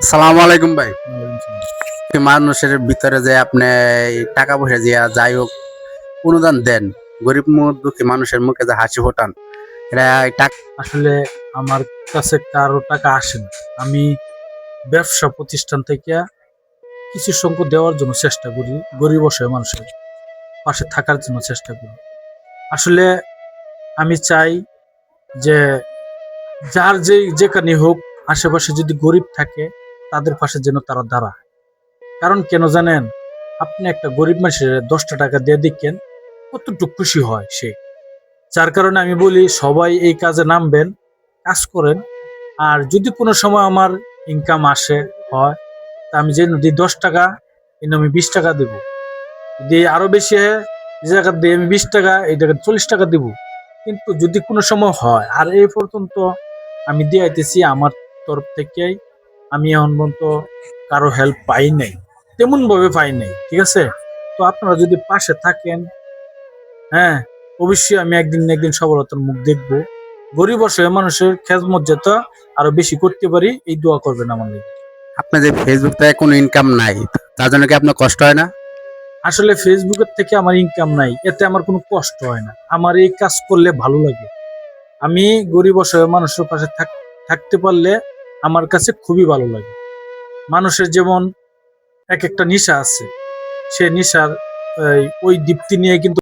সালাম আলাইকুম ভাই। মানুষের ভিতরে যে আপনি এই টাকা পয়সা দিয়া যাই হোক অনুদান দেন, গরিব দুঃখী মানুষের মুখে যে হাসি ফোটান, এটা টাকা আসলে আমার কাছে কারো টাকা আসে না। আমি ব্যবসা প্রতিষ্ঠান থেকে কিছু সংখ্যক দেওয়ার জন্য চেষ্টা করি, গরিব অসহায় মানুষের পাশে থাকার জন্য চেষ্টা করি। আসলে আমি চাই যে যার যেখানে হোক, আশেপাশে যদি গরিব থাকে তাদের পাশে যেন তারা দাঁড়ায়। কারণ কেন জানেন, আপনি একটা গরিব মানুষের 10টা টাকা দিয়ে দেখেন কতটুকু খুশি হয় সে। যার কারণে আমি বলি সবাই এই কাজে নামবেন, কাজ করেন। আর যদি কোনো সময় আমার ইনকাম আসে হয়, তা আমি যে যদি 10 টাকা, কিন্তু আমি 20 টাকা দেবো। যদি আরো বেশি হয়, যে জায়গা দিয়ে আমি 20 টাকা, এই জায়গায় 40 টাকা দেবো। কিন্তু যদি কোনো সময় হয়, আর এই পর্যন্ত আমি দিয়ে আইতেছি আমার তরফ থেকেই, আমি এখন পর্যন্ত কারো হেল্প পাই নাই, তেমন ভাবে পাই নাই, ঠিক আছে? তো আপনারা যদি পাশে থাকেন, হ্যাঁ, অবশ্যই আমি একদিন না একদিন সফলতার মুখ দেখবো। গরিব অসহায় মানুষের খেদমত যেটা আরো বেশি করতে পারি, এই দোয়া করবেন আমার লাগি। আপনার যে ফেসবুক থেকে কোনো ইনকাম নাই, তার জন্য কি আপনার কষ্ট হয় না? আসলে ফেসবুকের থেকে আমার ইনকাম নাই, এতে আমার কোনো কষ্ট হয় না। আমার এই কাজ করলে ভালো লাগে। আমি গরিব অসহায় মানুষের পাশে থাকতে পারলে আমার কাছে খুবই ভালো লাগে। মানুষের যেমন এক একটা নেশা আছে, সে নেশার ওই দীপ্তি নিয়ে কিন্তু